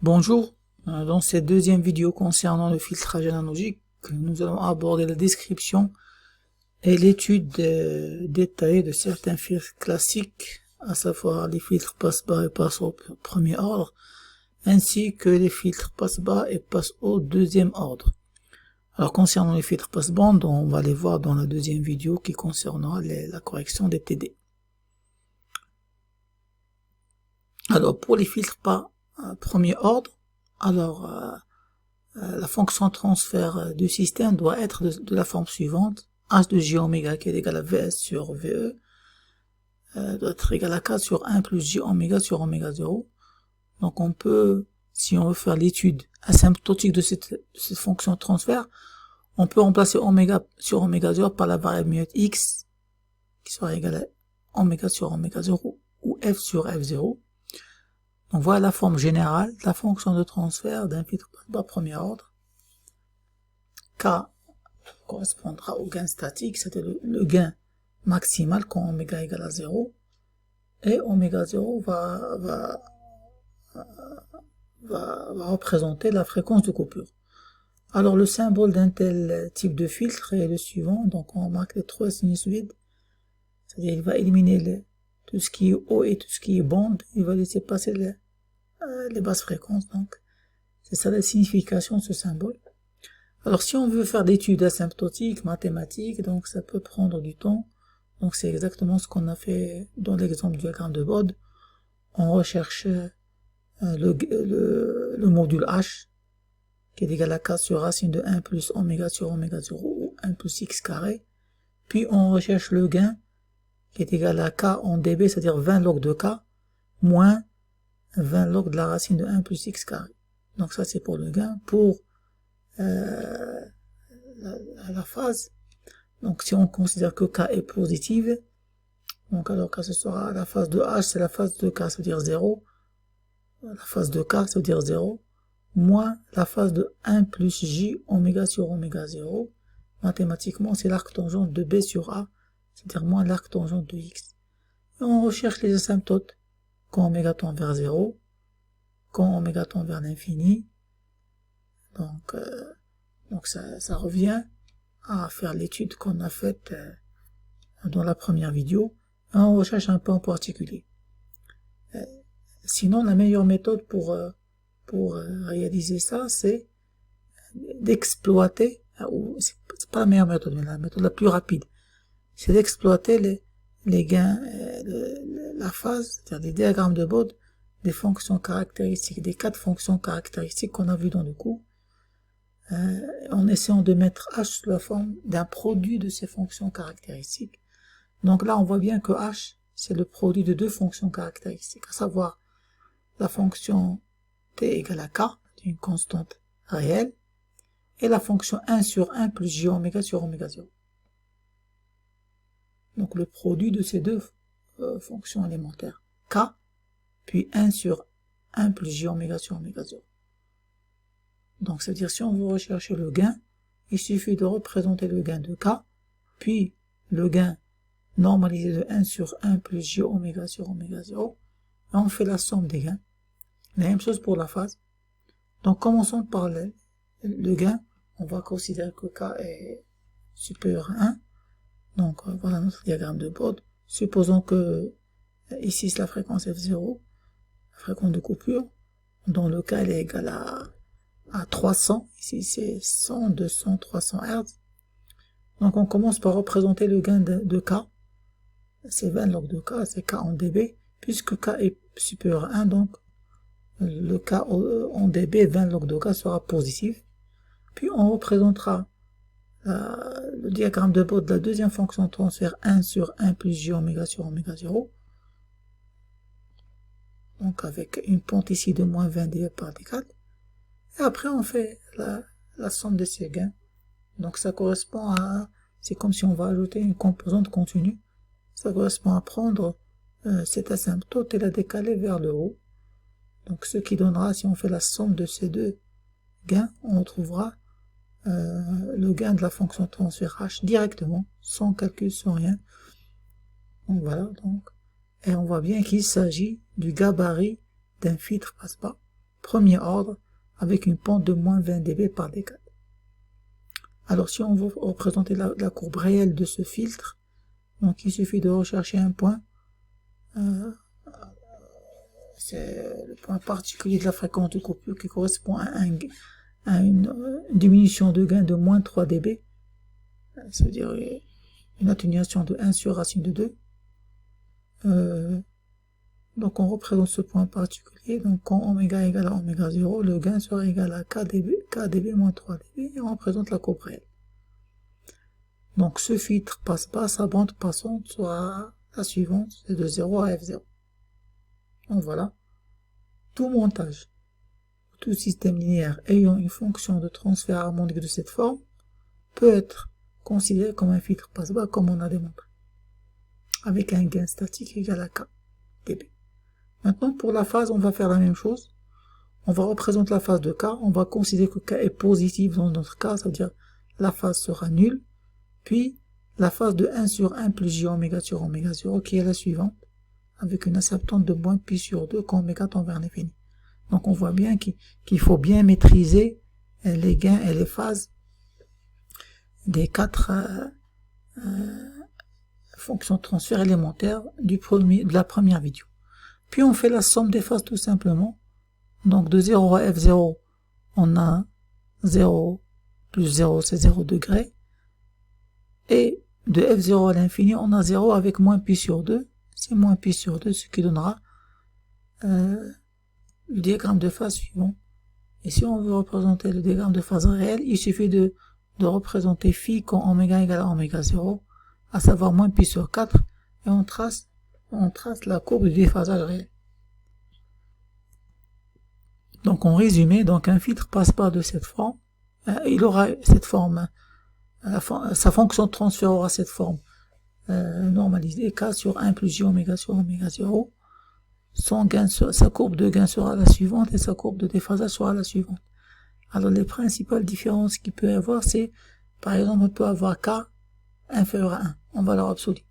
Bonjour, dans cette deuxième vidéo concernant le filtrage analogique, nous allons aborder la description et l'étude détaillée de certains filtres classiques, à savoir les filtres passe-bas et passe au premier ordre, ainsi que les filtres passe-bas et passe au deuxième ordre. Alors concernant les filtres passe-bande, on va les voir dans la deuxième vidéo qui concernera la correction des TD. Alors pour les filtres pas premier ordre, alors la fonction transfert du système doit être de la forme suivante: h de j oméga qui est égal à vs sur ve doit être égal à 4 sur 1 plus j oméga sur oméga 0. Donc on peut, si on veut faire l'étude asymptotique de cette fonction transfert, on peut remplacer oméga sur oméga 0 par la variable μ x qui sera égale à oméga sur oméga 0 ou f sur f0. Donc voilà la forme générale de la fonction de transfert d'un filtre passe-bas premier ordre. K correspondra au gain statique, c'est-à-dire le gain maximal quand oméga égale à 0, et oméga 0 va représenter la fréquence de coupure. Alors le symbole d'un tel type de filtre est le suivant, donc on marque les trois sinusoïdes, c'est-à-dire il va éliminer tout ce qui est haut et tout ce qui est bande, il va laisser passer les basses fréquences. Donc c'est ça la signification de ce symbole. Alors si on veut faire d'études asymptotiques, mathématiques, donc ça peut prendre du temps. Donc c'est exactement ce qu'on a fait dans l'exemple du diagramme de Bode. On recherche le module h qui est égal à 4 sur racine de 1 plus oméga sur oméga 0 ou 1 plus x carré. Puis on recherche le gain qui est égal à k en dB, c'est-à-dire 20 log de k moins 20 log de la racine de 1 plus x carré. Donc ça c'est pour le gain. Pour la phase, donc si on considère que k est positive, donc alors que ce sera la phase de h, c'est la phase de k, ça veut dire 0, la phase de k, ça veut dire 0, moins la phase de 1 plus j oméga sur oméga 0, mathématiquement c'est l'arc tangente de b sur a, c'est-à-dire moins l'arc tangente de x. Et on recherche les asymptotes quand oméga tend vers 0, quand oméga tend vers l'infini. Donc ça revient à faire l'étude qu'on a faite dans la première vidéo. Et on recherche un point particulier. Sinon, la meilleure méthode pour réaliser ça, c'est d'exploiter, ou c'est pas la meilleure méthode, mais la méthode la plus rapide, c'est d'exploiter les gains, la phase, c'est-à-dire les diagrammes de Bode, des fonctions caractéristiques, des 4 fonctions caractéristiques qu'on a vues dans le cours, en essayant de mettre h sous la forme d'un produit de ces fonctions caractéristiques. Donc là, on voit bien que h, c'est le produit de deux fonctions caractéristiques, à savoir la fonction t égale à k, une constante réelle, et la fonction 1 sur 1 plus j oméga sur oméga 0. Donc le produit de ces deux fonctions élémentaires, k, puis 1 sur 1 plus j oméga sur oméga 0. Donc ça veut dire si on veut rechercher le gain, il suffit de représenter le gain de k, puis le gain normalisé de 1 sur 1 plus j oméga sur oméga 0, et on fait la somme des gains. La même chose pour la phase. Donc commençons par le gain. On va considérer que k est supérieur à 1. Donc voilà notre diagramme de Bode. Supposons que ici c'est la fréquence f0, la fréquence de coupure. Dans le cas elle est égale à 300. Ici c'est 100, 200, 300 Hz. Donc on commence par représenter le gain de k. C'est 20 log de k, c'est k en dB. Puisque k est supérieur à 1, donc le k en dB, 20 log de k sera positif. Puis on représentera le diagramme de Bode de la deuxième fonction de transfert 1 sur 1 plus j oméga sur oméga 0. Donc avec une pente ici de moins 20 dB par d4. Et après on fait la somme de ces gains. Donc ça correspond à, c'est comme si on va ajouter une composante continue. Ça correspond à prendre cette asymptote et la décaler vers le haut. Donc ce qui donnera, si on fait la somme de ces deux gains, on retrouvera le gain de la fonction transfert h directement, sans calcul, sans rien. Donc voilà, donc, et on voit bien qu'il s'agit du gabarit d'un filtre passe-bas premier ordre avec une pente de moins 20 dB par décade. Alors si on veut représenter la courbe réelle de ce filtre, donc il suffit de rechercher un point, c'est le point particulier de la fréquence de coupure qui correspond à une diminution de gain de moins 3 dB, ça veut dire une atténuation de 1 sur racine de 2. Donc on représente ce point particulier, donc quand oméga égale à oméga 0, le gain sera égal à k dB moins 3 dB, et on représente la courbe réelle. Donc ce filtre passe bas, sa bande passante sera la suivante, c'est de 0 à F0. Donc voilà, tout montage, tout système linéaire ayant une fonction de transfert harmonique de cette forme peut être considéré comme un filtre passe bas, comme on a démontré, avec un gain statique égal à k dB. Maintenant, pour la phase, on va faire la même chose. On va représenter la phase de k, on va considérer que k est positif dans notre cas, ça veut dire la phase sera nulle, puis la phase de 1 sur 1 plus j oméga sur oméga 0, qui est la suivante, avec une asymptote de moins pi sur 2 quand oméga tend vers l'infini. Donc on voit bien qu'il faut bien maîtriser les gains et les phases des 4 fonctions de transfert élémentaires de la première vidéo. Puis on fait la somme des phases tout simplement. Donc de 0 à F0, on a 0 plus 0, c'est 0 degré. Et de F0 à l'infini, on a 0 avec moins pi sur 2. C'est moins pi sur 2, ce qui donnera le diagramme de phase suivant. Et si on veut représenter le diagramme de phase réel, il suffit de représenter phi quand oméga égale à oméga 0, à savoir moins pi sur 4, et on trace la courbe du déphasage réel. Donc en résumé, donc un filtre passe pas de cette forme, il aura cette forme, sa fonction de transfert aura cette forme normalisée, k sur 1 plus j oméga sur oméga 0, sa courbe de gain sera la suivante et sa courbe de déphasage sera la suivante. Alors les principales différences qu'il peut y avoir, c'est par exemple on peut avoir k inférieur à 1 en valeur absolue.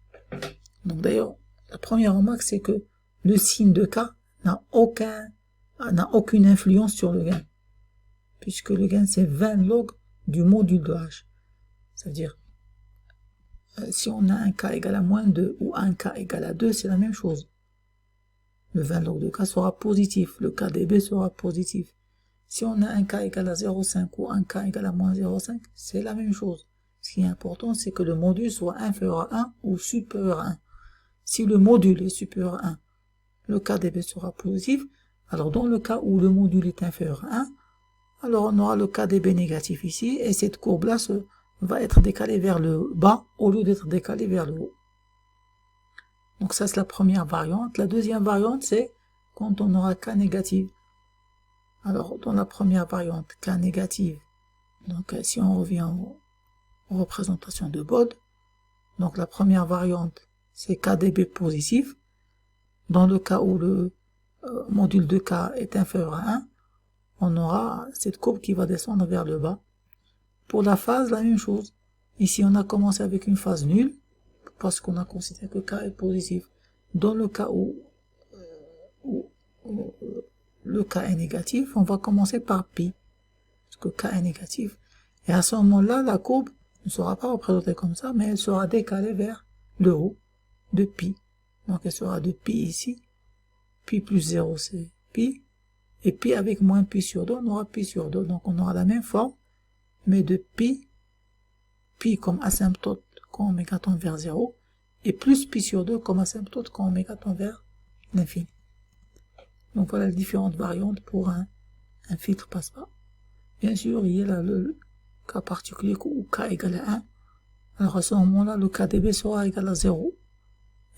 Donc d'ailleurs, la première remarque, c'est que le signe de k n'a aucune influence sur le gain, puisque le gain c'est 20 log du module de h. C'est-à-dire, si on a un k égal à moins 2 ou un k égal à 2, c'est la même chose. Le 20 log de k sera positif, le k dB sera positif. Si on a un k égal à 0,5 ou un k égal à moins 0,5, c'est la même chose. Ce qui est important, c'est que le module soit inférieur à 1 ou supérieur à 1. Si le module est supérieur à 1, le k dB sera positif. Alors dans le cas où le module est inférieur à 1, alors on aura le k dB négatif ici, et cette courbe-là va être décalée vers le bas au lieu d'être décalée vers le haut. Donc ça c'est la première variante. La deuxième variante, c'est quand on aura k négatif. Alors dans la première variante, k négative, donc si on revient aux représentations de Bode, donc la première variante, c'est k dB positif. Dans le cas où le module de k est inférieur à 1, on aura cette courbe qui va descendre vers le bas. Pour la phase, la même chose. Ici, on a commencé avec une phase nulle, parce qu'on a considéré que k est positif. Dans le cas où le k est négatif, on va commencer par pi, parce que k est négatif. Et à ce moment-là, la courbe ne sera pas représentée comme ça, mais elle sera décalée vers le haut de pi. Donc elle sera de pi ici, pi plus 0 c'est pi, et pi avec moins pi sur 2, on aura pi sur 2, donc on aura la même forme, mais de pi comme asymptote quand oméga tend vers 0, et plus pi sur 2 comme asymptote quand oméga tend vers l'infini. Donc voilà les différentes variantes pour un filtre passe-pas. Bien sûr, il y a là le cas particulier où k égale à 1, alors à ce moment-là, le k dB sera égal à 0,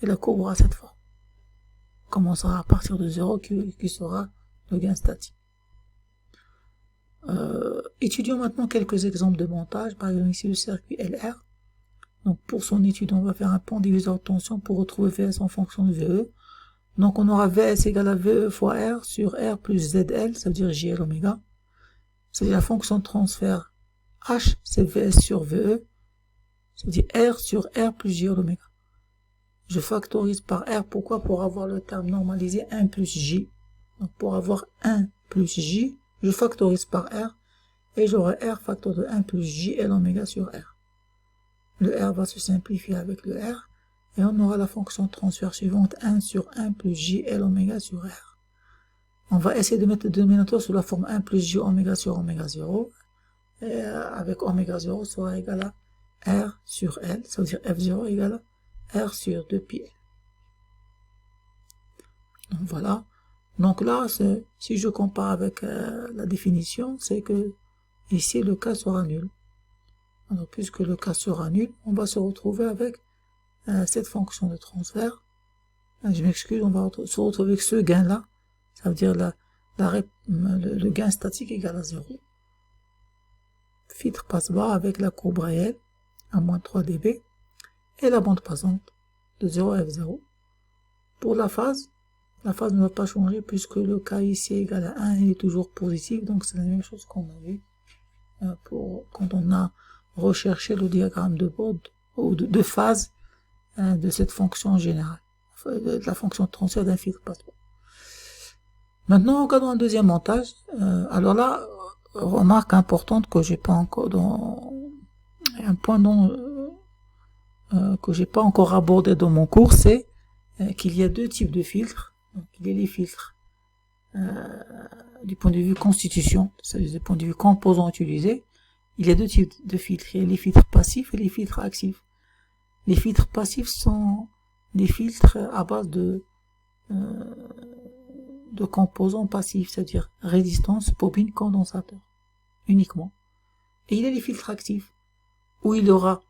et la courbe aura cette forme. Commencera à partir de 0 qui sera le gain statique. Étudions maintenant quelques exemples de montage. Par exemple ici le circuit LR. Donc pour son étude, on va faire un pont diviseur de tension pour retrouver VS en fonction de VE. Donc on aura VS égale à VE fois R sur R plus ZL, ça veut dire JL oméga. C'est la fonction de transfert H, c'est VS sur VE, ça veut dire R sur R plus JL oméga. Je factorise par R, pourquoi? Pour avoir le terme normalisé 1 plus J. Donc pour avoir 1 plus J, je factorise par R, et j'aurai R facteur de 1 plus JL oméga sur R. Le R va se simplifier avec le R, et on aura la fonction de transfert suivante, 1 sur 1 plus JL oméga sur R. On va essayer de mettre le dénominateur sous la forme 1 plus J oméga sur oméga 0, et avec oméga 0 sera égal à R sur L, ça veut dire F0 égale à R sur 2pi L. Donc voilà. Donc là, si je compare avec la définition, c'est que ici le cas sera nul. Alors puisque le cas sera nul, on va se retrouver avec cette fonction de transfert. Je m'excuse, on va se retrouver avec ce gain-là. Ça veut dire le gain statique égal à 0. Filtre passe bas avec la courbe réelle à moins 3 dB et la bande passante de 0 à F0. Pour la phase ne va pas changer puisque le cas ici est égal à 1, il est toujours positif, donc c'est la même chose qu'on a vu quand on a recherché le diagramme de bord ou de phase de cette fonction générale, de la fonction de transfert d'un filtre passe bas. Maintenant, regardons un deuxième montage. Alors là, remarque importante que j'ai pas encore un point que j'ai pas encore abordé dans mon cours, c'est qu'il y a deux types de filtres. Donc, il y a les filtres du point de vue constitution, c'est-à-dire du point de vue composant utilisé. Il y a deux types de filtres. Il y a les filtres passifs et les filtres actifs. Les filtres passifs sont des filtres à base de composants passifs, c'est-à-dire résistance, bobine, condensateur, uniquement. Et il y a les filtres actifs, où il y aura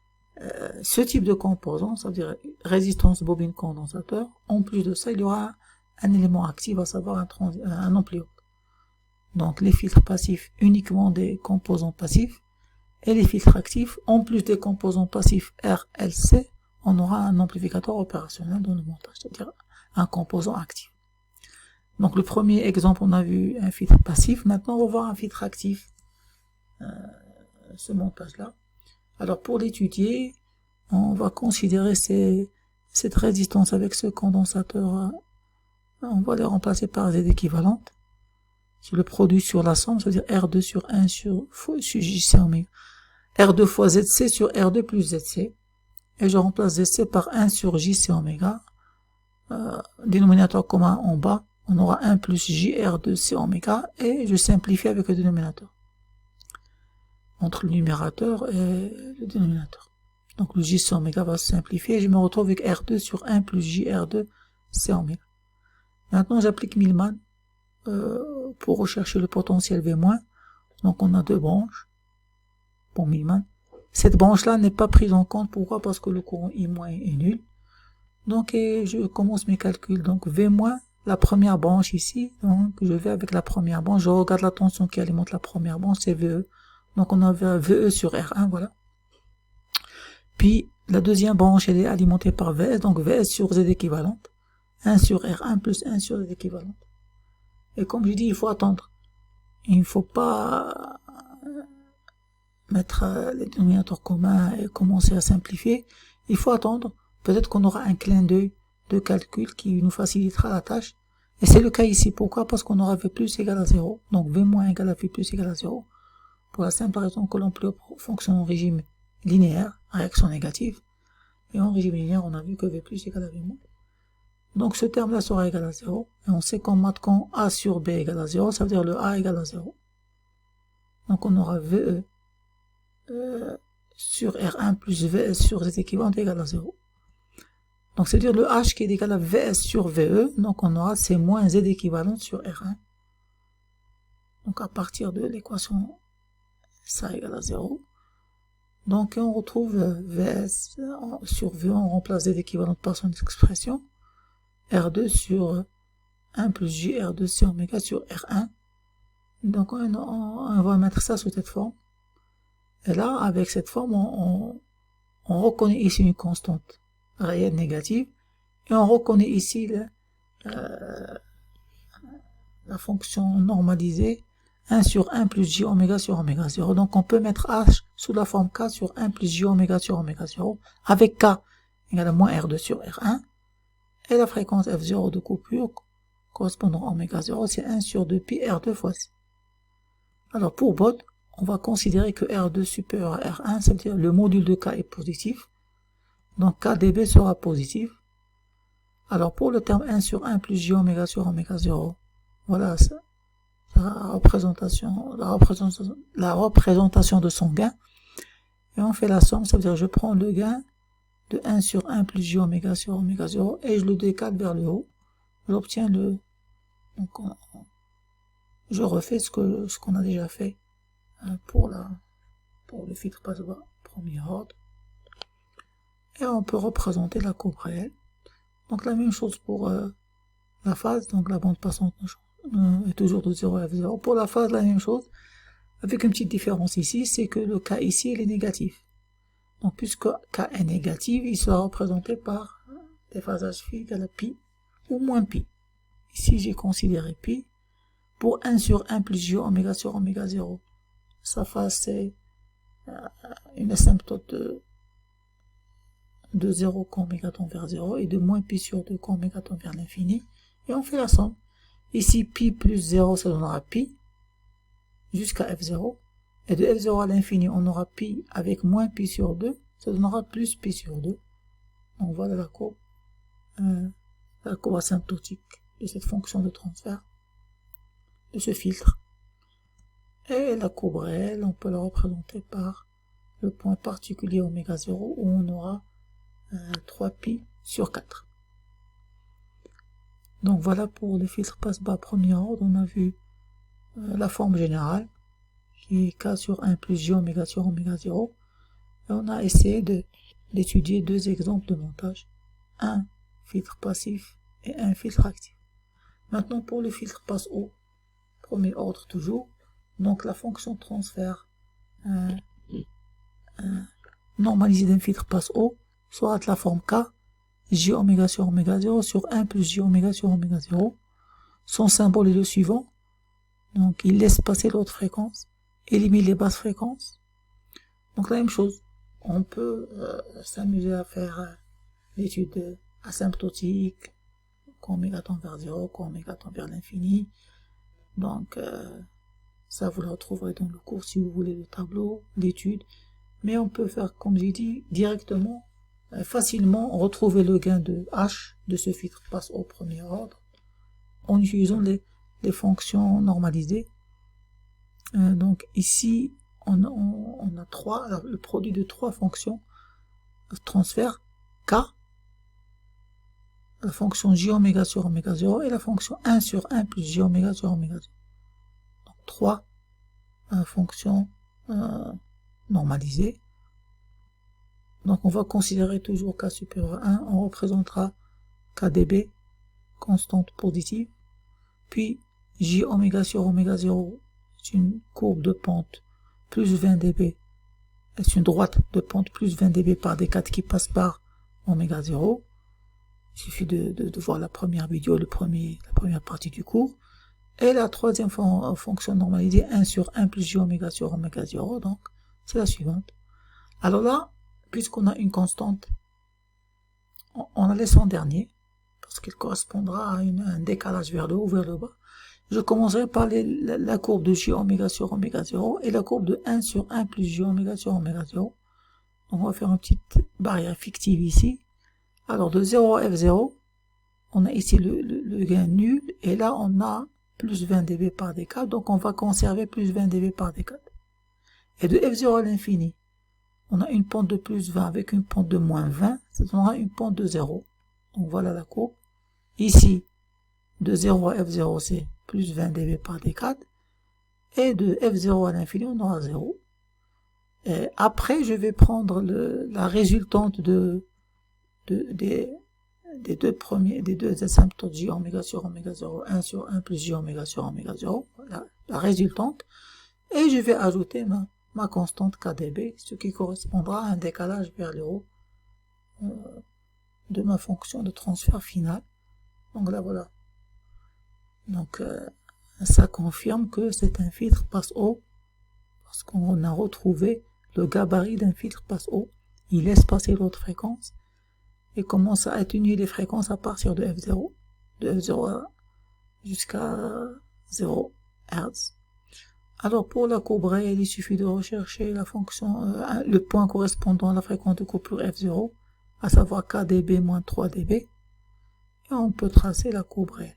ce type de composants, c'est-à-dire résistance, bobine, condensateur. En plus de ça, il y aura un élément actif, à savoir un ampliode. Donc les filtres passifs, uniquement des composants passifs, et les filtres actifs, en plus des composants passifs RLC, on aura un amplificateur opérationnel dans le montage, c'est-à-dire un composant actif. Donc le premier exemple, on a vu un filtre passif. Maintenant, on va voir un filtre actif, ce montage-là. Alors pour l'étudier, on va considérer cette résistance avec ce condensateur. On va les remplacer par Z équivalente. C'est le produit sur la somme, c'est-à-dire R2 sur 1 sur JC oméga. R2 fois ZC sur R2 plus ZC. Et je remplace ZC par 1 sur JC oméga. Dénominateur commun en bas. On aura 1 plus JR2C oméga. Et je simplifie avec le dénominateur. Entre le numérateur et le dénominateur. Donc le JC oméga va se simplifier. Et je me retrouve avec R2 sur 1 plus JR2C oméga. Maintenant, j'applique Millman pour rechercher le potentiel V-. Donc, on a deux branches pour Millman. Cette branche-là n'est pas prise en compte. Pourquoi? Parce que le courant I- est nul. Donc, je commence mes calculs. Donc, V-, la première branche ici. Donc, je vais avec la première branche. Je regarde la tension qui alimente la première branche, c'est VE. Donc, on a VE sur R1, voilà. Puis, la deuxième branche, elle est alimentée par VS. Donc, VS sur Z équivalente. 1 sur R1 plus 1 sur Z équivalente. Et comme je dis, il faut attendre. Il ne faut pas mettre les dénominateurs communs et commencer à simplifier. Il faut attendre. Peut-être qu'on aura un clin d'œil de calcul qui nous facilitera la tâche. Et c'est le cas ici. Pourquoi? Parce qu'on aura V plus égal à 0. Donc V moins égal à V plus égal à 0. Pour la simple raison que l'amplitude fonctionne en régime linéaire, réaction négative. Et en régime linéaire, on a vu que V plus égal à V moins. Donc ce terme-là sera égal à 0. Et on sait qu'en maths, quand A sur B égale à 0, ça veut dire le A égale à 0. Donc on aura VE sur R1 plus VS sur Z équivalente égale à 0. Donc c'est-à-dire le H qui est égal à VS sur VE. Donc on aura C moins Z équivalente sur R1. Donc à partir de l'équation, ça égale à 0. Donc on retrouve VS sur VE, on remplace Z équivalente par son expression. R2 sur 1 plus JR2C oméga sur R1. Donc on va mettre ça sous cette forme. Et là, avec cette forme, on reconnaît ici une constante réelle négative. Et on reconnaît ici la fonction normalisée 1 sur 1 plus J oméga sur oméga 0. Donc on peut mettre H sous la forme K sur 1 plus J oméga sur oméga 0. Avec K égale à moins R2 sur R1. Et la fréquence F0 de coupure correspondant à oméga 0, c'est 1 sur 2 pi R2 fois C. Alors pour BOD, on va considérer que R2 supérieur à R1, c'est-à-dire le module de K est positif, donc KdB sera positif. Alors pour le terme 1 sur 1 plus J oméga sur oméga 0, voilà ça, la représentation de son gain, et on fait la somme, ça veut dire que je prends le gain de 1 sur 1 plus J oméga sur oméga 0 et je le décale vers le haut, j'obtiens le... Donc je refais ce qu'on a déjà fait pour le filtre passe-bas premier ordre, et on peut représenter la courbe réelle. Donc la même chose pour la phase, donc la bande passante est toujours de 0 à F0. Pour la phase, la même chose, avec une petite différence ici, c'est que le K ici, il est négatif. Donc puisque K est négatif, il sera représenté par des phasages phi égale à pi ou moins pi. Ici, j'ai considéré pi. Pour 1 sur 1 plus J oméga sur oméga 0, sa phase c'est une asymptote de 0 quand oméga tend vers 0 et de moins pi sur 2 quand oméga tend vers l'infini, et on fait la somme. Ici pi plus 0 ça donnera pi jusqu'à f0, et de f0 à l'infini on aura pi avec moins pi sur 2, ça donnera plus pi sur 2. Donc voilà la courbe asymptotique de cette fonction de transfert de ce filtre. Et la courbe réelle, on peut la représenter par le point particulier oméga 0 où on aura 3pi sur 4. Donc voilà pour le filtre passe-bas premier ordre. On a vu la forme générale qui est K sur 1 plus J oméga sur oméga 0. Et on a essayé d'étudier deux exemples de montage. Un filtre passif et un filtre actif. Maintenant pour le filtre passe-haut, premier ordre toujours, donc la fonction transfert normalisée d'un filtre passe-haut sera de la forme K, J oméga sur oméga 0 sur 1 plus J oméga sur oméga 0. Son symbole est le suivant, donc il laisse passer l'autre fréquence, élimine les basses fréquences. Donc la même chose, on peut s'amuser à faire l'étude asymptotique, quand oméga tend vers 0, quand oméga tend vers l'infini. Donc ça vous le retrouverez dans le cours si vous voulez le tableau d'étude, mais on peut faire comme j'ai dit directement, facilement retrouver le gain de H de ce filtre passe au premier ordre en utilisant les fonctions normalisées. Donc ici on a le produit de trois fonctions transfert K, la fonction J oméga sur oméga 0 et la fonction 1 sur 1 plus J oméga sur oméga 0. Donc trois fonctions normalisées. Donc on va considérer toujours K supérieur à 1, on représentera KdB, constante positive, puis J oméga sur oméga 0, c'est une courbe de pente plus 20 dB, c'est une droite de pente plus 20 dB par D4 qui passe par oméga 0. Il suffit de voir la première vidéo, la première partie du cours. Et la troisième fonction normalisée, 1 sur 1 plus J oméga sur oméga 0, donc c'est la suivante. Alors là, puisqu'on a une constante, on la laisse en dernier, parce qu'il correspondra à un décalage vers le haut ou vers le bas. Je commencerai par la courbe de J oméga sur oméga 0 et la courbe de 1 sur 1 plus J oméga sur oméga 0. Donc on va faire une petite barrière fictive ici. Alors de 0 à F0, on a ici le gain nul, et là on a plus 20 dB par D4, donc on va conserver plus 20 dB par D4. Et de F0 à l'infini, on a une pente de plus 20 avec une pente de moins 20, ça donnera une pente de 0. Donc voilà la courbe. Ici, de 0 à F0, c'est plus 20 dB par D4, et de F0 à l'infini, on aura 0. Et après, je vais prendre la résultante des deux asymptotes J oméga sur oméga 0, 1 sur 1 plus J oméga sur oméga 0, la résultante, et je vais ajouter ma constante KdB, ce qui correspondra à un décalage vers le haut de ma fonction de transfert final. Donc là voilà. Donc ça confirme que c'est un filtre passe-haut, parce qu'on a retrouvé le gabarit d'un filtre passe-haut. Il laisse passer l'autre fréquence et commence à atténuer les fréquences à partir de F0. De F0 jusqu'à 0 Hz. Alors pour la courbe réelle, il suffit de rechercher la fonction, le point correspondant à la fréquence de coupure F0, à savoir KdB moins 3 dB, et on peut tracer la courbe réelle.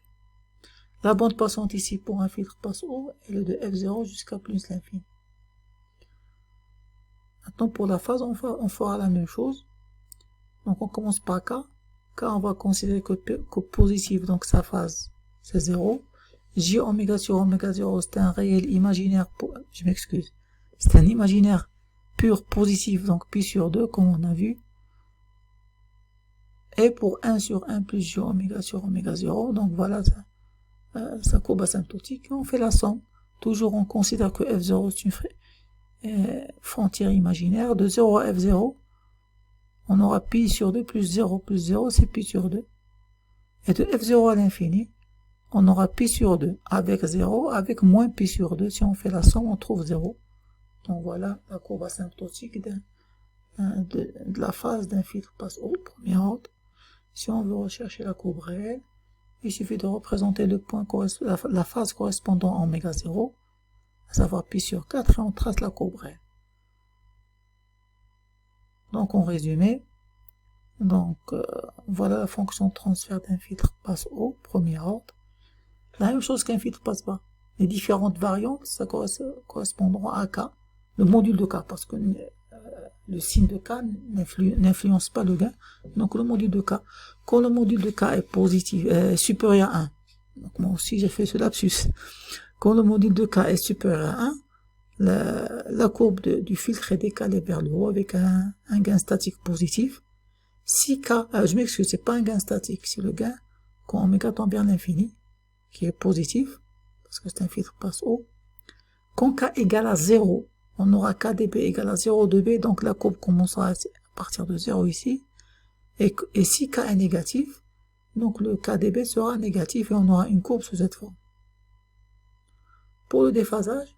La bande passante ici pour un filtre passe haut, elle est de F0 jusqu'à plus l'infini. Maintenant pour la phase, on fera la même chose. Donc on commence par K. K, on va considérer que positif, donc sa phase c'est 0. J oméga sur oméga 0, c'est un réel imaginaire, je m'excuse, c'est un imaginaire pur positif, donc pi sur 2, comme on a vu. Et pour 1 sur 1 plus J oméga sur oméga 0, donc voilà sa courbe asymptotique, et on fait la somme. Toujours on considère que F0 c'est une frontière imaginaire, de 0 à F0, on aura pi sur 2 plus 0 c'est pi sur 2. Et de F0 à l'infini, on aura pi sur 2 avec 0, avec moins pi sur 2. Si on fait la somme, on trouve 0. Donc voilà la courbe asymptotique de la phase d'un filtre passe haut, premier ordre. Si on veut rechercher la courbe réelle, il suffit de représenter le point la phase correspondant à oméga 0, à savoir pi sur 4, et on trace la courbe réelle. Donc en résumé, voilà la fonction de transfert d'un filtre passe haut, premier ordre. La même chose qu'un filtre passe bas. Les différentes variantes, ça correspondront à K, le module de K, parce que le signe de K n'influence pas le gain. Donc le module de K, quand le module de K est positif, supérieur à 1, donc moi aussi j'ai fait ce lapsus, quand le module de K est supérieur à 1, la courbe du filtre est décalée vers le haut avec un gain statique positif. Si K, je m'excuse, c'est pas un gain statique, c'est le gain quand oméga tend vers l'infini, qui est positif, parce que c'est un filtre passe haut. Quand K égale à 0, on aura KdB égale à 0 dB, donc la courbe commencera à partir de 0 ici. Et si K est négatif, donc le KdB sera négatif et on aura une courbe sous cette forme. Pour le déphasage,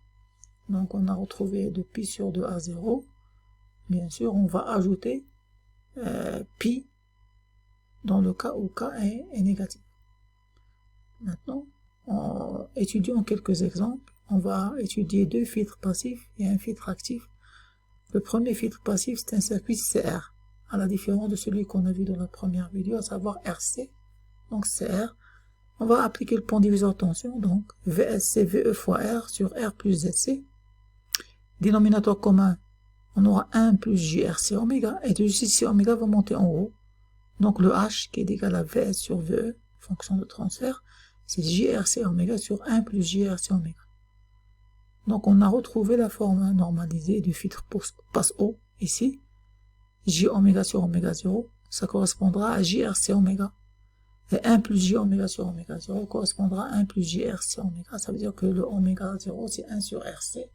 donc on a retrouvé de pi sur 2 à 0. Bien sûr, on va ajouter pi dans le cas où K est négatif. Maintenant, étudions quelques exemples. On va étudier deux filtres passifs et un filtre actif. Le premier filtre passif, c'est un circuit CR, à la différence de celui qu'on a vu dans la première vidéo, à savoir RC. Donc CR, on va appliquer le point diviseur tension, donc VSC VE fois R sur R plus ZC. Dénominateur commun, on aura 1 plus JRC oméga, et de JC oméga va monter en haut. Donc le H qui est égal à VS sur VE, fonction de transfert, c'est JRC oméga sur 1 plus JRC oméga. Donc on a retrouvé la forme normalisée du filtre passe haut, ici. J oméga sur oméga 0, ça correspondra à JRC oméga. Et 1 plus J oméga sur oméga 0 correspondra à 1 plus JRC oméga. Ça veut dire que le oméga 0, c'est 1 sur RC,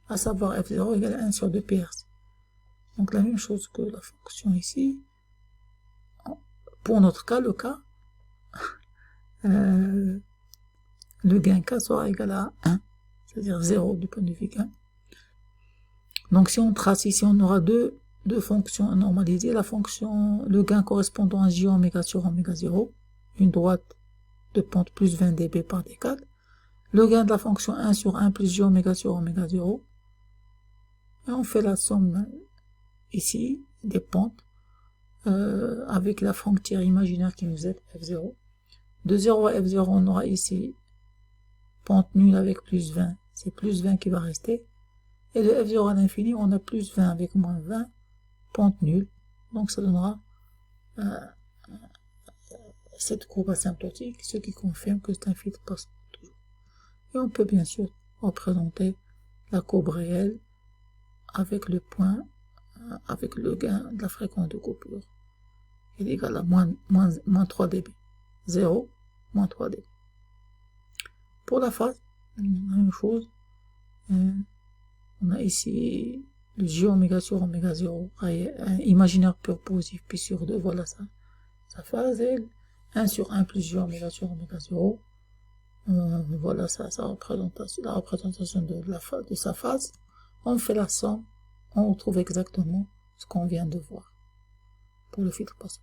à savoir F0 égale 1 sur 2 PRC. Donc la même chose que la fonction ici. Pour notre cas, le cas, le gain K sera égal à 1, c'est-à-dire 0 du point de vue gain. Donc si on trace ici, on aura deux fonctions normalisées. La fonction, le gain correspondant à J oméga sur oméga 0, une droite de pente plus 20 dB par décade. Le gain de la fonction 1 sur 1 plus J oméga sur oméga 0. Et on fait la somme ici des pentes avec la frontière imaginaire qui nous aide, F0. De 0 à F0, on aura ici pente nulle avec plus 20, c'est plus 20 qui va rester. Et de F0 à l'infini, on a plus 20 avec moins 20, pente nulle. Donc ça donnera cette courbe asymptotique, ce qui confirme que c'est un filtre passe toujours. Et on peut bien sûr représenter la courbe réelle avec le point, avec le gain de la fréquence de coupure. Il est égal à moins 3 dB. 0, moins 3 dB. Pour la phase, la même chose. On a ici le J oméga sur oméga 0, un imaginaire pur positif, pi sur 2, voilà ça. Sa phase est 1 sur 1 plus J oméga sur oméga 0. Voilà ça, la représentation de sa phase. On fait la somme, on retrouve exactement ce qu'on vient de voir pour le filtre passant.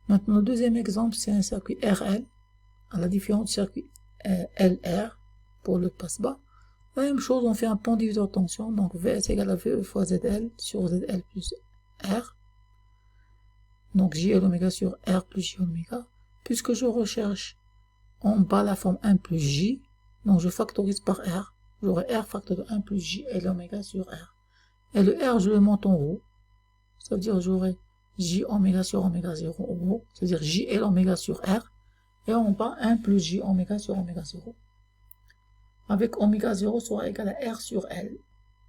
Maintenant, le deuxième exemple, c'est un circuit RL, à la différence du circuit LR pour le passe-bas. La même chose, on fait un pont diviseur tension, donc VS égale à VE fois ZL sur ZL plus R. Donc JL oméga sur R plus J oméga. Puisque je recherche en bas la forme 1 plus J, donc je factorise par R. J'aurai R facteur de 1 plus J L oméga sur R. Et le R, je le monte en haut. Ça veut dire j'aurai J oméga sur oméga 0 en haut. C'est-à-dire JL oméga sur R. Et en bas, 1 plus J oméga sur oméga 0. Avec oméga 0 sera égal à R sur L.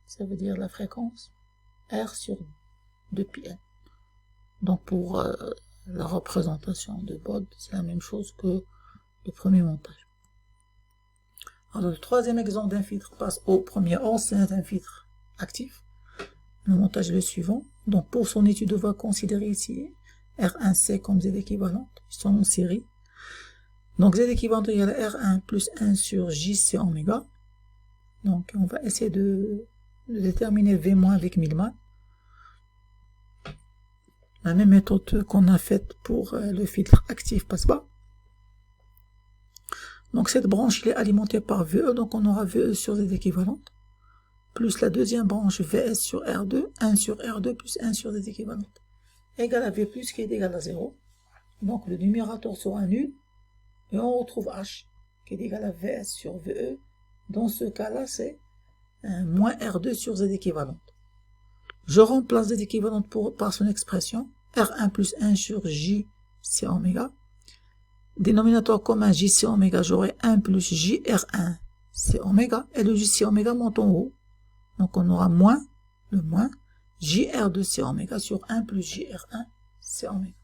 Ça veut dire la fréquence R sur 2πn. Donc pour la représentation de Bode, c'est la même chose que le premier montage. Alors le troisième exemple d'un filtre passe au premier ordre, c'est un filtre actif. Le montage est le suivant. Donc pour son étude, on va considérer ici R1C comme Z équivalente. Ils sont en série. Donc Z équivalente égale à R1 plus 1 sur JC oméga. Donc on va essayer de déterminer V- avec Millman. La même méthode qu'on a faite pour le filtre actif passe-bas. Donc cette branche il est alimentée par VE, donc on aura VE sur Z équivalente, plus la deuxième branche VS sur R2, 1 sur R2 plus 1 sur Z équivalente, égale à V plus qui est égal à 0. Donc le numérateur sera nul, et on retrouve H qui est égal à VS sur VE. Dans ce cas-là, c'est moins R2 sur Z équivalente. Je remplace Z équivalente par son expression, R1 plus 1 sur JC oméga. Dénominateur commun JC oméga, j'aurai 1 plus JR1 C oméga, et le JC oméga monte en haut. Donc on aura moins, le moins, JR2 C oméga sur 1 plus JR1 C oméga.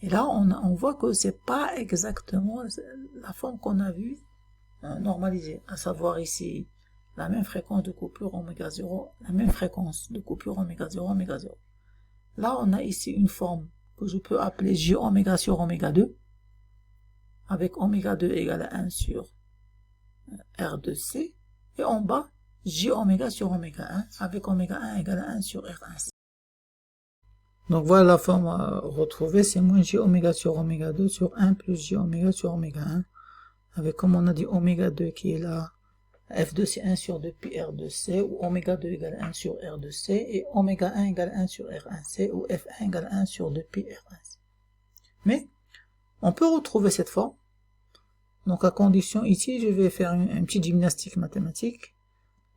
Et là, on voit que c'est pas exactement la forme qu'on a vue normalisée, à savoir ici la même fréquence de coupure oméga 0, la même fréquence de coupure oméga 0, oméga 0. Là, on a ici une forme que je peux appeler J oméga sur oméga 2, avec oméga 2 égale à 1 sur R2C, et en bas, J oméga sur oméga 1, avec oméga 1 égale à 1 sur R1C. Donc voilà la forme retrouvée, c'est moins J oméga sur oméga 2 sur 1 plus J oméga sur oméga 1, avec comme on a dit oméga 2 qui est là, F2 c'est 1 sur 2 pi R2C, ou oméga 2 égale 1 sur R2C, et oméga 1 égale 1 sur R1C, ou F1 égale 1 sur 2 pi R1C. Mais, on peut retrouver cette forme. Donc à condition, ici, je vais faire une petite gymnastique mathématique.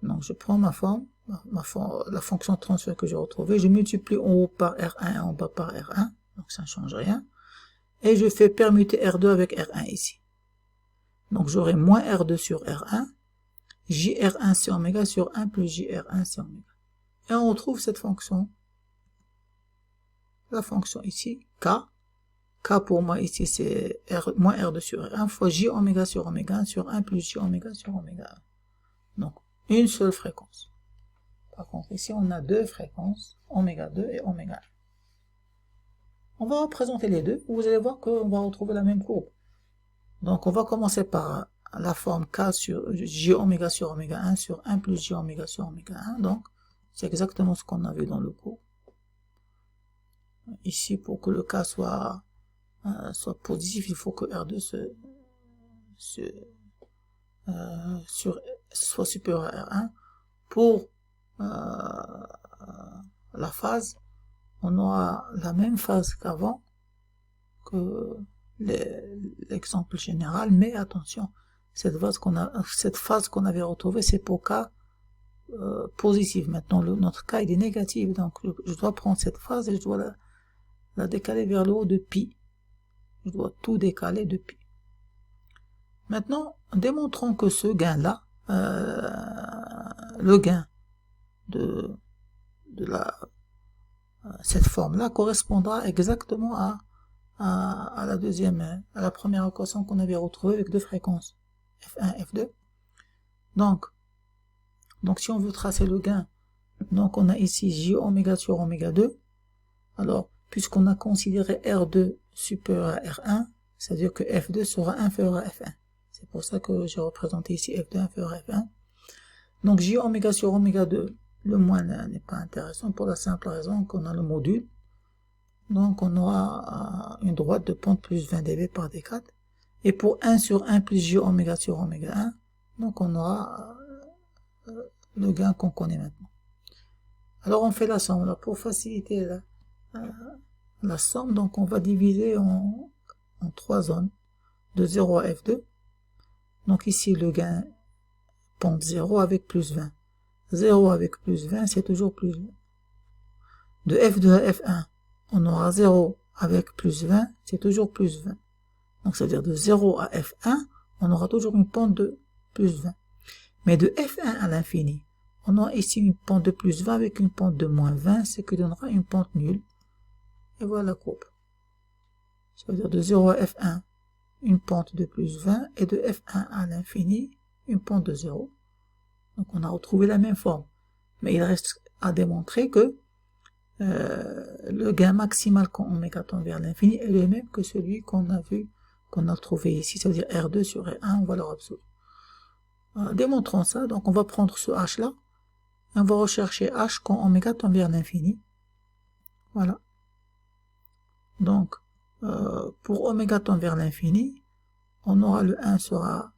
Donc je prends ma forme, la fonction de transfert que j'ai retrouvée, je multiplie en haut par R1 et en bas par R1, donc ça ne change rien. Et je fais permuter R2 avec R1 ici. Donc j'aurai moins R2 sur R1, JR1 C oméga sur 1 plus JR1 C oméga. Et on retrouve cette fonction, la fonction ici, K. K pour moi ici c'est moins R2 sur R1 fois J oméga sur oméga 1 sur 1 plus J oméga sur oméga 1. Donc une seule fréquence. Par contre ici on a deux fréquences, oméga 2 et oméga 1. On va représenter les deux, vous allez voir qu'on va retrouver la même courbe. Donc on va commencer par la forme K sur J oméga sur oméga 1 sur 1 plus J oméga sur oméga 1. Donc c'est exactement ce qu'on a vu dans le cours. Ici pour que le K soit positif, il faut que R2 soit supérieur à R1. Pour la phase, on aura la même phase qu'avant, que l'exemple général, mais attention, cette phase qu'on avait retrouvée, c'est pour K positif. Maintenant, notre K il est négatif, donc je dois prendre cette phase et je dois la décaler vers le haut de pi. Je dois tout décaler de pi. Maintenant, démontrons que ce gain-là, le gain de cette forme-là correspondra exactement à la première équation qu'on avait retrouvée avec deux fréquences, F1, F2. Donc si on veut tracer le gain, donc on a ici J oméga sur oméga 2. Alors, puisqu'on a considéré R2 supérieur à R1, c'est-à-dire que F2 sera inférieur à F1. C'est pour ça que j'ai représenté ici F2 inférieur à F1. Donc J oméga sur oméga 2, le moins n'est pas intéressant pour la simple raison qu'on a le module. Donc on aura une droite de pente plus 20 dB par D4. Et pour 1 sur 1 plus j oméga sur oméga 1, donc on aura le gain qu'on connaît maintenant. Alors on fait la somme. Là, pour faciliter la somme, donc on va diviser en 3 zones, de 0 à F2. Donc ici le gain pente 0 avec plus 20. 0 avec plus 20, c'est toujours plus 20. De F2 à F1, on aura 0 avec plus 20, c'est toujours plus 20. Donc ça veut dire de 0 à F1, on aura toujours une pente de plus 20. Mais de F1 à l'infini, on aura ici une pente de plus 20 avec une pente de moins 20, ce qui donnera une pente nulle. Et voilà la courbe. Ça veut dire de 0 à F1, une pente de plus 20, et de F1 à l'infini, une pente de 0. Donc on a retrouvé la même forme. Mais il reste à démontrer que le gain maximal quand oméga tend vers l'infini est le même que celui qu'on a vu, qu'on a trouvé ici, ça veut dire R2 sur R1 en valeur absolue. Démontrons ça. Donc on va prendre ce H là, et on va rechercher H quand oméga tend vers l'infini. Voilà. Donc pour oméga tend vers l'infini, on aura le 1 sera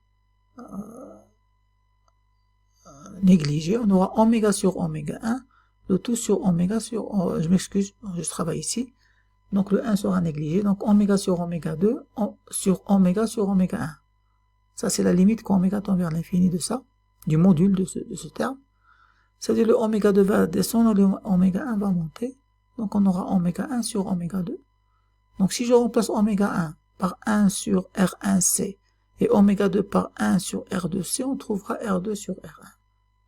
négligé, on aura oméga sur oméga 1, le tout sur oméga sur, je m'excuse, je travaille ici, donc le 1 sera négligé, donc oméga sur oméga 2 sur oméga 1. Ça c'est la limite quand oméga tend vers l'infini de ça, du module de ce terme. C'est-à-dire le oméga 2 va descendre, le oméga 1 va monter, donc on aura oméga 1 sur oméga 2. Donc si je remplace oméga 1 par 1 sur R1C et oméga 2 par 1 sur R2C, on trouvera R2 sur R1.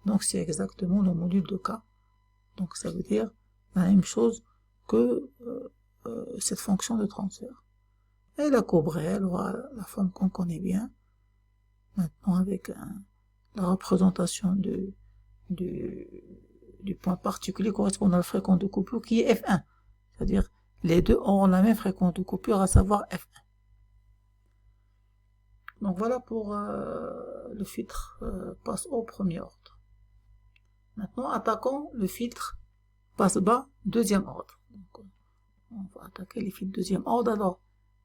Donc c'est exactement le module de K. Donc ça veut dire la même chose que cette fonction de transfert. Et la courbe réelle aura la forme qu'on connaît bien. Maintenant avec la représentation du point particulier correspondant à la fréquence de coupure qui est F1. C'est-à-dire les deux auront la même fréquence de coupure, à savoir F1. Donc voilà pour le filtre passe au premier ordre. Maintenant, attaquons le filtre passe bas deuxième ordre. Donc, on va attaquer les filtres deuxième ordre. Alors,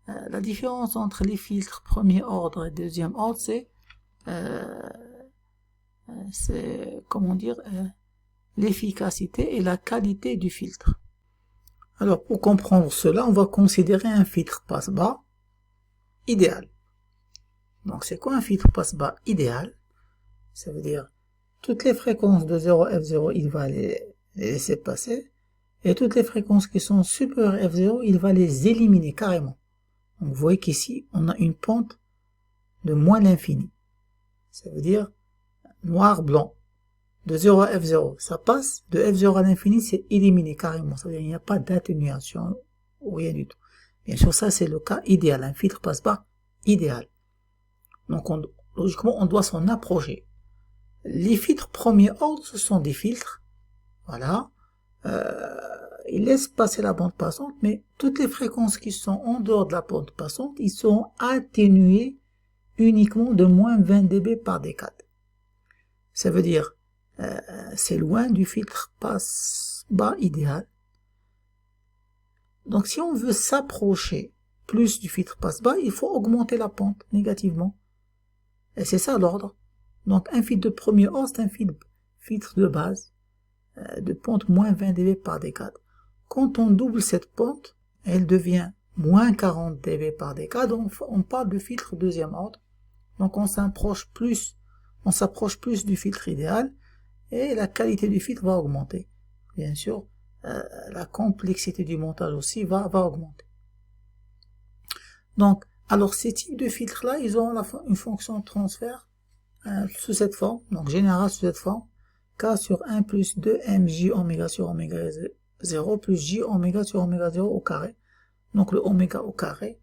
la différence entre les filtres premier ordre et deuxième ordre, c'est comment dire, l'efficacité et la qualité du filtre. Alors, pour comprendre cela, on va considérer un filtre passe bas idéal. Donc, c'est quoi un filtre passe bas idéal? Ça veut dire toutes les fréquences de 0 F0, il va les laisser passer, et toutes les fréquences qui sont supérieures à F0, il va les éliminer carrément. Donc, vous voyez qu'ici, on a une pente de moins l'infini. Ça veut dire noir-blanc. De 0 à F0, ça passe. De F0 à l'infini, c'est éliminé carrément. Ça veut dire qu'il n'y a pas d'atténuation ou rien du tout. Bien sûr, ça, c'est le cas idéal. Un filtre passe bas idéal. Donc, logiquement, on doit s'en approcher. Les filtres premier ordre, ce sont des filtres. Voilà. Ils laissent passer la bande passante, mais toutes les fréquences qui sont en dehors de la bande passante, ils sont atténués uniquement de moins 20 dB par décade. Ça veut dire, c'est loin du filtre passe bas idéal. Donc si on veut s'approcher plus du filtre passe bas, il faut augmenter la pente négativement. Et c'est ça l'ordre. Donc un filtre de premier ordre, c'est un filtre de base de pente moins 20 dB par décade. Quand on double cette pente, elle devient moins 40 dB par décade, on parle de filtre deuxième ordre. Donc on s'approche plus du filtre idéal et la qualité du filtre va augmenter. Bien sûr, la complexité du montage aussi va augmenter. Donc, alors ces types de filtres-là, ils ont une fonction de transfert sous cette forme, donc générale sous cette forme, K sur 1 plus 2 mj oméga sur oméga 0 plus j oméga sur oméga 0 au carré. Donc le oméga au carré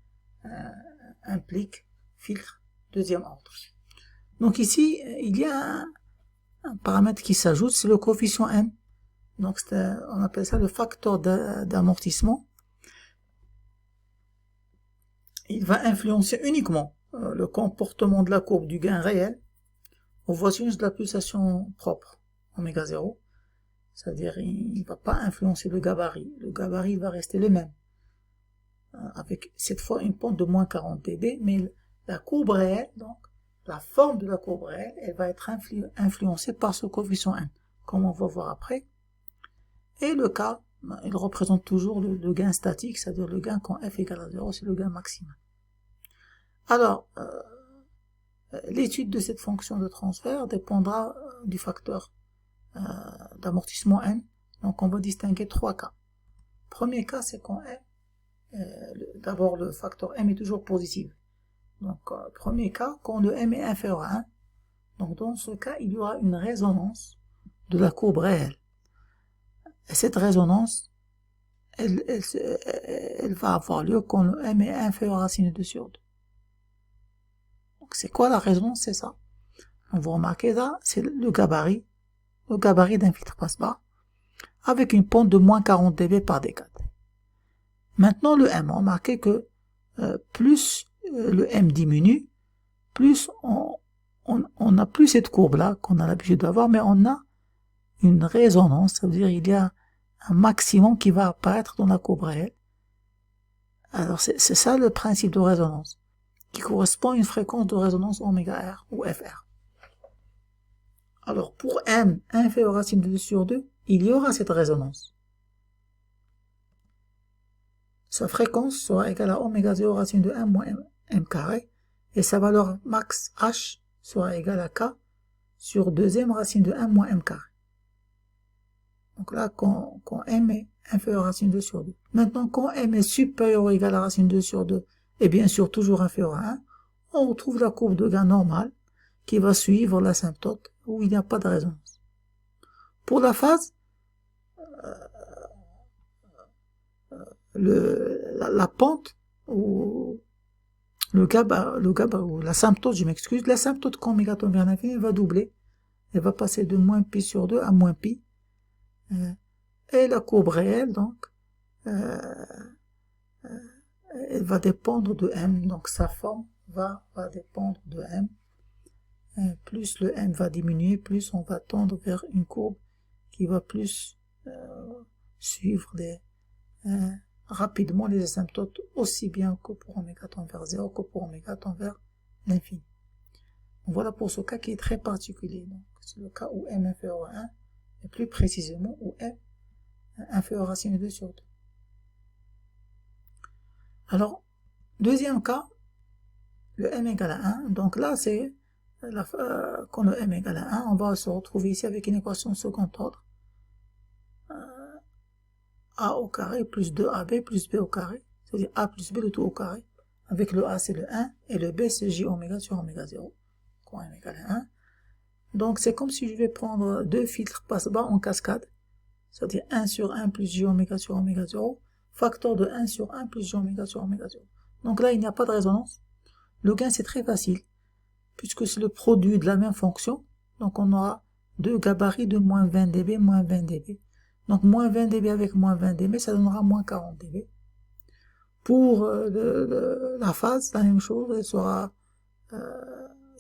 implique filtre deuxième ordre. Donc ici, il y a un paramètre qui s'ajoute, c'est le coefficient M. Donc on appelle ça le facteur d'amortissement. Il va influencer uniquement le comportement de la courbe du gain réel au voisinage de la pulsation propre, oméga 0. C'est-à-dire, il ne va pas influencer le gabarit. Le gabarit va rester le même. Avec cette fois une pente de moins 40 dB, mais la courbe réelle, donc la forme de la courbe réelle, elle va être influencée par ce coefficient n, comme on va voir après. Et le K, il représente toujours le gain statique, c'est-à-dire le gain quand f égale à 0, c'est le gain maximal. Alors, l'étude de cette fonction de transfert dépendra du facteur d'amortissement n. Donc on va distinguer trois cas. Premier cas, c'est quand m, d'abord le facteur m est toujours positif. Donc premier cas, quand le m est inférieur à 1. Donc dans ce cas, il y aura une résonance de la courbe réelle. Et cette résonance, elle va avoir lieu quand le m est inférieur à sin 2 sur 2. Donc c'est quoi la résonance? C'est ça. On va remarquer là, c'est le gabarit d'un filtre passe-bas, avec une pente de moins 40 dB par décade. Maintenant le M, remarquez que plus le M diminue, plus on n'a plus cette courbe-là qu'on a l'habitude d'avoir, mais on a une résonance, ça veut dire il y a un maximum qui va apparaître dans la courbe réelle. Alors c'est ça le principe de résonance, qui correspond à une fréquence de résonance oméga R ou FR. Alors pour M inférieur à sin 2 sur 2, il y aura cette résonance. Sa fréquence sera égale à oméga 0 racine de 1 moins m carré, et sa valeur max h sera égale à k sur deuxième racine de 1 moins m carré. Donc là, quand m est inférieur à racine 2 sur 2. Maintenant, quand m est supérieur ou égal à racine 2 sur 2, et bien sûr toujours inférieur à 1, on retrouve la courbe de gain normale qui va suivre l'asymptote où il n'y a pas de résonance. Pour la phase, la pente ou le gabarit ou l'asymptote, je m'excuse, l'asymptote quand oméga tend vers l'infini va doubler. Elle va passer de moins pi sur 2 à moins pi. Et la courbe réelle, donc, elle va dépendre de m. Donc sa forme va dépendre de m. Plus le m va diminuer, plus on va tendre vers une courbe qui va plus suivre rapidement les asymptotes, aussi bien que pour oméga tend vers 0 que pour oméga tend vers l'infini. Voilà pour ce cas qui est très particulier. C'est le cas où m inférieur à 1, et plus précisément où m inférieur à sin 2 sur 2. Alors, deuxième cas, le m égale à 1. Donc là, c'est quand le m égale à 1, on va se retrouver ici avec une équation de second ordre. A au carré plus 2AB plus B au carré, c'est-à-dire A plus B le tout au carré, avec le A c'est le 1, et le B c'est J oméga sur oméga 0, quand M égale à 1. Donc c'est comme si je vais prendre deux filtres passe-bas en cascade, c'est-à-dire 1 sur 1 plus J oméga sur oméga 0, facteur de 1 sur 1 plus J oméga sur oméga 0. Donc là il n'y a pas de résonance. Le gain c'est très facile, puisque c'est le produit de la même fonction, donc on aura deux gabarits de moins 20 dB, moins 20 dB. Donc moins 20 dB avec moins 20 dB, ça donnera moins 40 dB. Pour la phase, la même chose,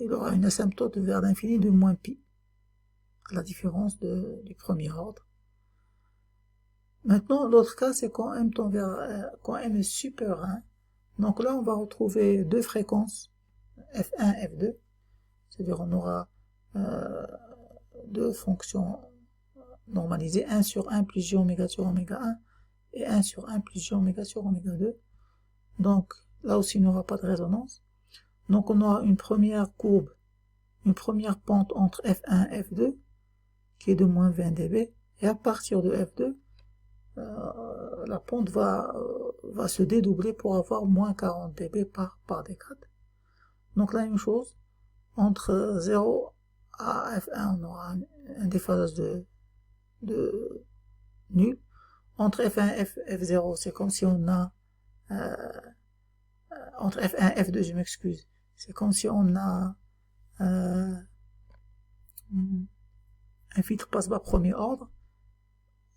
il aura une asymptote vers l'infini de moins pi, à la différence du premier ordre. Maintenant, l'autre cas, c'est quand m tend vers, quand m est supérieur à 1. Donc là, on va retrouver deux fréquences, f1, f2. C'est-à-dire, on aura deux fonctions normalisé 1 sur 1 plus j oméga sur oméga 1 et 1 sur 1 plus j oméga sur oméga 2. Donc là aussi il n'y aura pas de résonance. Donc on aura une première courbe, une première pente entre F1 et F2 qui est de moins 20 dB, et à partir de F2 la pente va se dédoubler pour avoir moins 40 dB par décade. Donc la même chose, entre 0 à F1 on aura un déphasage de nul. Entre F1 et F0, c'est comme si on a entre F1 et F2, je m'excuse, c'est comme si on a un filtre passe-bas premier ordre.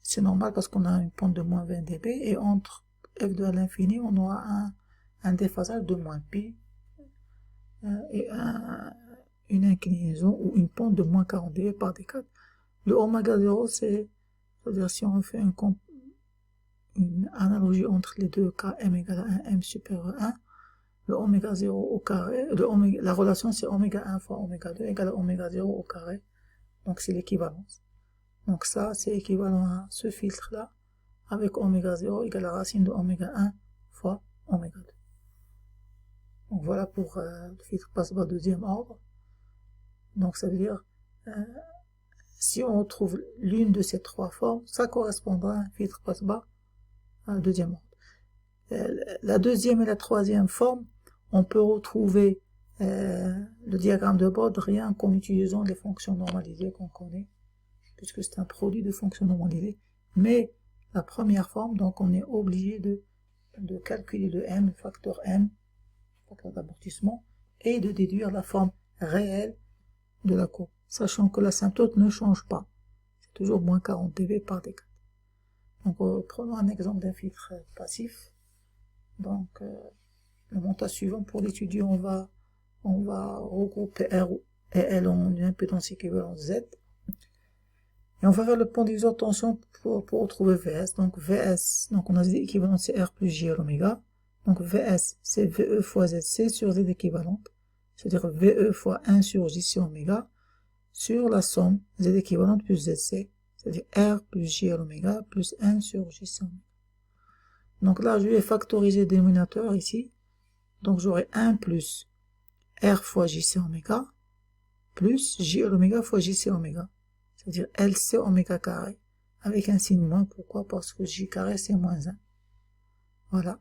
C'est normal parce qu'on a une pente de moins 20 dB, et entre F2 à l'infini on aura un déphasage de moins pi et une inclinaison ou une pente de moins 40 dB par décade. Le oméga 0, c'est-à-dire si on fait une analogie entre les deux cas, m égale à 1, m supérieur à 1, le oméga 0 au carré, la relation c'est oméga 1 fois oméga 2 égale à oméga 0 au carré. Donc c'est l'équivalence. Donc ça, c'est équivalent à ce filtre-là, avec oméga 0 égale la racine de oméga 1 fois oméga 2. Donc voilà pour le filtre passe-bas deuxième ordre. Donc ça veut dire, si on retrouve l'une de ces trois formes, ça correspondra à un filtre passe-bas deuxième ordre. La deuxième et la troisième forme, on peut retrouver le diagramme de Bode rien qu'en utilisant les fonctions normalisées qu'on connaît, puisque c'est un produit de fonctions normalisées. Mais la première forme, donc on est obligé de calculer le m, le facteur d'amortissement, et de déduire la forme réelle de la courbe, sachant que l'asymptote ne change pas. C'est toujours moins 40 dB par d4. Donc prenons un exemple d'un filtre passif. Donc le montage suivant, pour l'étudier, on va regrouper R et L en une impédance équivalente Z. Et on va faire le point diviseur de tension pour retrouver VS. Donc VS, donc on a Z équivalent, c'est R plus J à l'oméga. Donc VS, c'est VE fois ZC sur Z équivalente. C'est-à-dire VE fois 1 sur JC oméga sur la somme Z équivalente plus ZC. C'est-à-dire R plus J à l'oméga plus 1 sur JC oméga. Donc là, je vais factoriser le dénominateur ici. Donc j'aurai 1 plus R fois JC oméga plus J à l'oméga fois JC oméga. C'est-à-dire LC oméga carré, avec un signe moins. Pourquoi? Parce que J carré c'est moins 1. Voilà.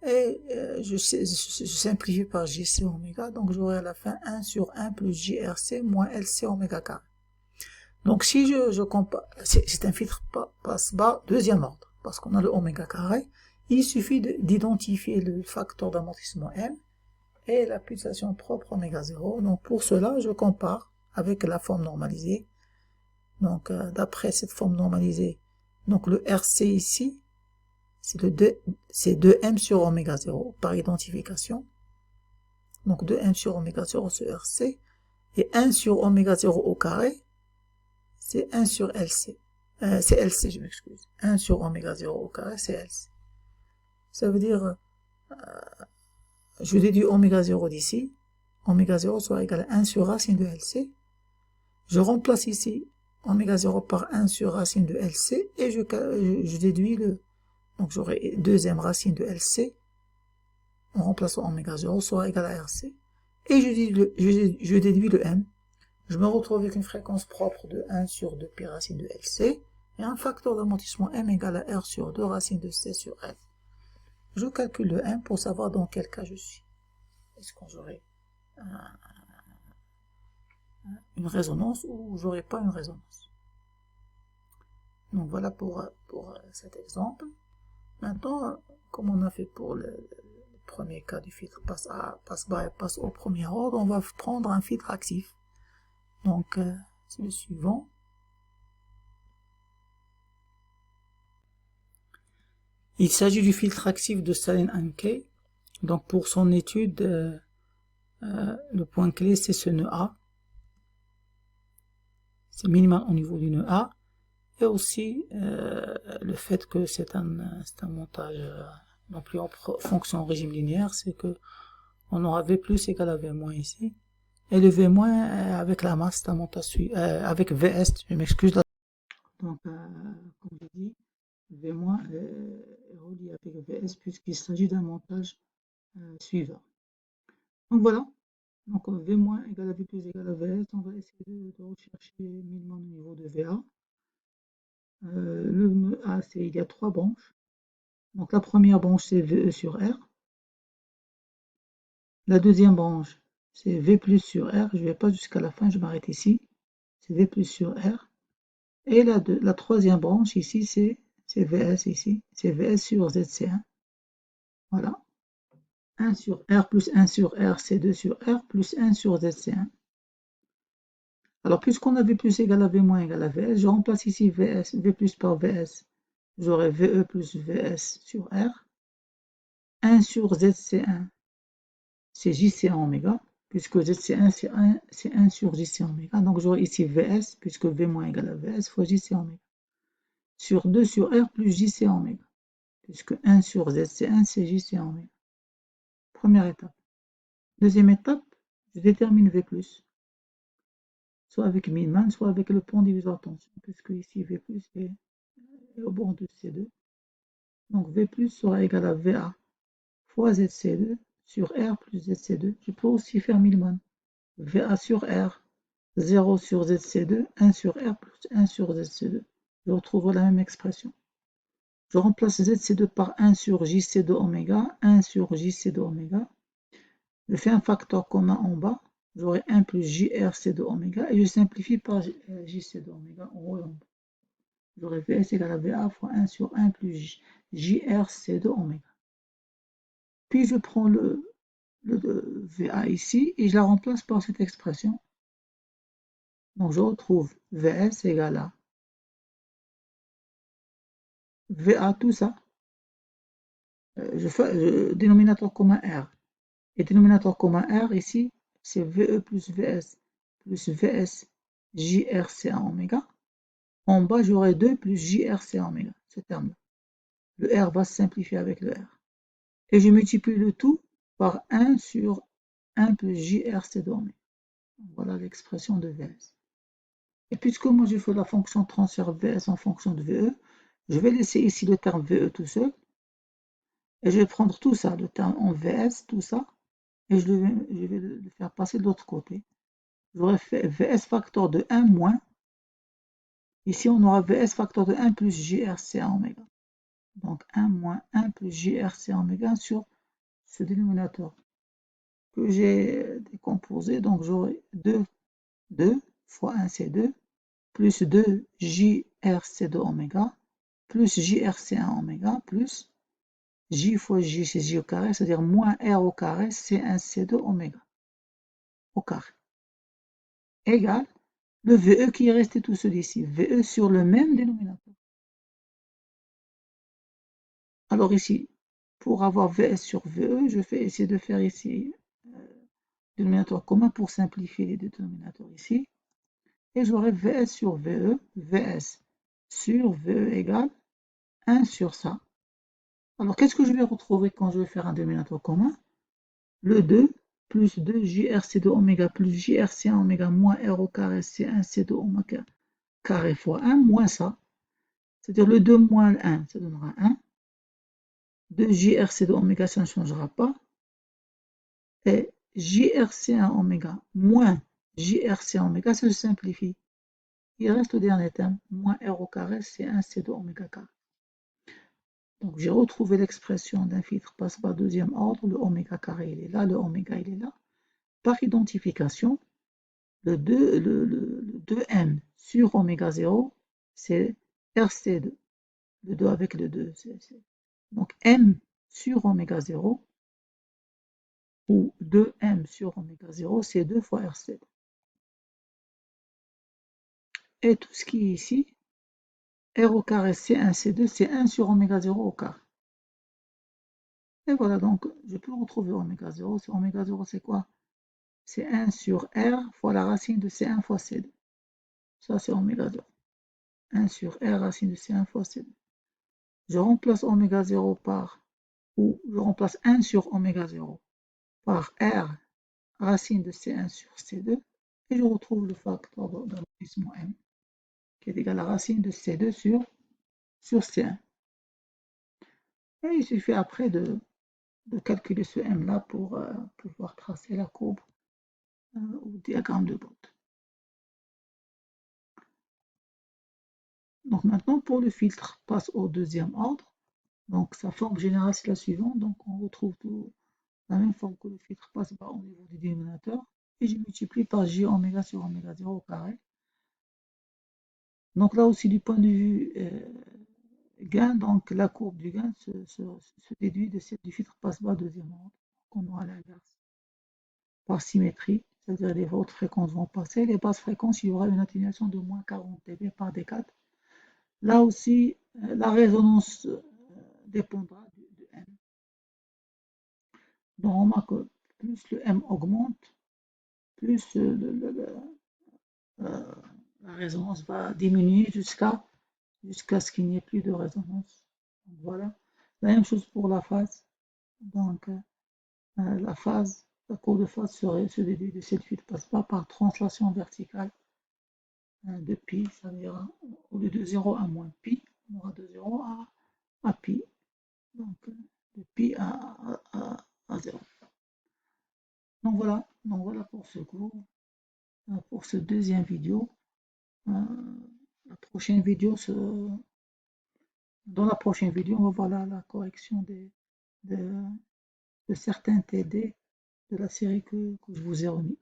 Et je simplifie par JC oméga, donc j'aurai à la fin 1 sur 1 plus JRC moins LC oméga carré. Donc si je compare, c'est un filtre passe-bas deuxième ordre, parce qu'on a le oméga carré, il suffit d'identifier le facteur d'amortissement M et la pulsation propre oméga 0. Donc pour cela, je compare avec la forme normalisée. Donc d'après cette forme normalisée, donc le RC ici, c'est 2m sur oméga 0 par identification. Donc 2m sur oméga 0 c'est RC, et 1 sur oméga 0 au carré, c'est 1 sur LC. C'est LC, je m'excuse. 1 sur oméga 0 au carré, c'est LC. Ça veut dire, je déduis oméga 0 d'ici, oméga 0 soit égal à 1 sur racine de LC. Je remplace ici oméga 0 par 1 sur racine de LC, et je déduis donc j'aurai deuxième racine de LC, en remplaçant oméga 0 sera égal à RC, et je déduis le M. Je me retrouve avec une fréquence propre de 1 sur 2 pi racine de LC, et un facteur d'amortissement M égale à R sur 2 racine de C sur F. Je calcule le M pour savoir dans quel cas je suis. Est-ce qu'on j'aurai une résonance ou j'aurai pas une résonance. Donc voilà pour cet exemple. Maintenant, comme on a fait pour le premier cas du filtre passe-bas et passe au premier ordre, on va prendre un filtre actif. Donc c'est le suivant. Il s'agit du filtre actif de Salin-Hankey. Donc pour son étude, le point clé c'est ce nœud A. C'est minimal au niveau du nœud A. Et aussi le fait que c'est un montage non plus en fonction en régime linéaire, c'est que on aura V plus égale à V moins ici. Et le V moins avec la masse, c'est un montage avec VS, je m'excuse. Donc, comme je dis, V moins est relié avec VS puisqu'il s'agit d'un montage suivant. Donc voilà. Donc V moins égale à V plus égale à VS. On va essayer de rechercher minimum au niveau de VA. Le nœud A, il y a trois branches. Donc la première branche, c'est VE sur R. La deuxième branche, c'est V plus sur R. Je ne vais pas jusqu'à la fin, je m'arrête ici. C'est V plus sur R. Et la troisième branche, ici, c'est VS ici. C'est VS sur ZC1. Voilà. 1 sur R plus 1 sur R, c'est 2 sur R plus 1 sur ZC1. Alors, puisqu'on a V plus égale à V moins égale à VS, je remplace ici V plus par VS. J'aurai VE plus VS sur R. 1 sur ZC1, c'est JC en oméga, puisque ZC1, c'est 1 sur JC en oméga. Donc, j'aurai ici VS, puisque V moins égale à VS, fois JC en oméga. Sur 2 sur R plus JC en oméga, puisque 1 sur ZC1, c'est JC en oméga. Première étape. Deuxième étape, je détermine V+, soit avec min-man, soit avec le point diviseur tension, puisque ici V+, est au bord de C2. Donc V+ sera égal à VA fois ZC2 sur R plus ZC2. Je peux aussi faire min-man. VA sur R, 0 sur ZC2, 1 sur R plus 1 sur ZC2. Je retrouve la même expression. Je remplace ZC2 par 1 sur JC2 oméga, 1 sur JC2 oméga. Je fais un facteur commun en bas. J'aurai 1 plus JRC2 oméga et je simplifie par JC2 oméga en haut et en bas. J'aurai VS égale à VA fois 1 sur 1 plus JRC2 oméga. Puis je prends le VA ici et je la remplace par cette expression. Donc je retrouve VS égale à VA tout ça. Je fais dénominateur commun R. Et dénominateur commun R ici, c'est VE plus VS JRC1 oméga. En bas, j'aurai 2 plus JRC1 oméga, ce terme-là. Le R va se simplifier avec le R. Et je multiplie le tout par 1 sur 1 plus JRC2 oméga. Voilà l'expression de VS. Et puisque moi je fais la fonction transfert VS en fonction de VE, je vais laisser ici le terme VE tout seul. Et je vais prendre tout ça, le terme en VS, tout ça, et je vais le faire passer de l'autre côté. J'aurais fait VS facteur de 1 moins. Ici, on aura VS facteur de 1 plus JRC1 oméga. Donc 1 moins 1 plus JRC1 oméga sur ce dénominateur que j'ai décomposé. Donc j'aurai 2 fois 1 c'est 2 plus 2 JRC2 oméga plus JRC1 oméga plus J fois J c'est J au carré, c'est-à-dire moins R au carré C1 C2 oméga au carré égale le VE qui est resté tout seul ici, VE sur le même dénominateur. Alors ici, pour avoir VS sur VE, je vais essayer de faire ici dénominateur commun pour simplifier les dénominateurs ici. Et j'aurai VS sur VE, VS sur VE égale 1 sur ça. Alors qu'est-ce que je vais retrouver quand je vais faire un dénominateur commun? Le 2 plus 2 JRC2 oméga plus JRC1 oméga moins R au carré C1 C2 oméga carré fois 1 moins ça. C'est-à-dire le 2 moins le 1, ça donnera 1. 2 JRC2 oméga, ça ne changera pas. Et JRC1 oméga moins JRC1 oméga, ça se simplifie. Il reste le dernier terme, moins R au carré, C1, C2 oméga carré. Donc j'ai retrouvé l'expression d'un filtre passe-bas deuxième ordre, le oméga carré il est là, le oméga il est là. Par identification, le 2m sur oméga 0, c'est RC2. Le 2 avec le 2, donc m sur oméga 0, ou 2m sur oméga 0, c'est 2 fois RC2. Et tout ce qui est ici, R au carré C1, C2, c'est 1 sur oméga 0 au carré. Et voilà, donc je peux retrouver oméga 0. Oméga 0, c'est quoi? C'est 1 sur R fois la racine de C1 fois C2. Ça, c'est oméga 0. 1 sur R racine de C1 fois C2. Je remplace oméga 0 par, ou je remplace 1 sur oméga 0 par R racine de C1 sur C2. Et je retrouve le facteur d'arrondissement M, qui est égal à la racine de C2 sur C1. Et il suffit après de calculer ce M-là pour pouvoir tracer la courbe au diagramme de Bode. Donc maintenant, pour le filtre, passe au deuxième ordre. Donc sa forme générale, c'est la suivante. Donc on retrouve la même forme que le filtre passe bas au niveau du dénominateur. Et je multiplie par J oméga sur oméga 0 au carré. Donc là aussi, du point de vue gain, donc la courbe du gain se déduit de celle du filtre passe bas deuxième ordre. Donc on aura l'inverse. Par symétrie, c'est-à-dire les hautes fréquences vont passer, les basses fréquences, il y aura une atténuation de moins 40 dB par D4. Là aussi, la résonance dépendra de M. Donc on remarque que plus le M augmente, plus la résonance va diminuer jusqu'à ce qu'il n'y ait plus de résonance. Donc, voilà. La même chose pour la phase. Donc la phase la courbe de phase serait se déduit de cette fuite passe pas par translation verticale de pi, ça veut dire au lieu de 0 à moins pi, on aura de 0 à pi, donc de pi à 0. Donc voilà pour ce cours, pour ce deuxième vidéo. La prochaine vidéo, dans la prochaine vidéo, on va voir la correction de certains TD de la série que je vous ai remis.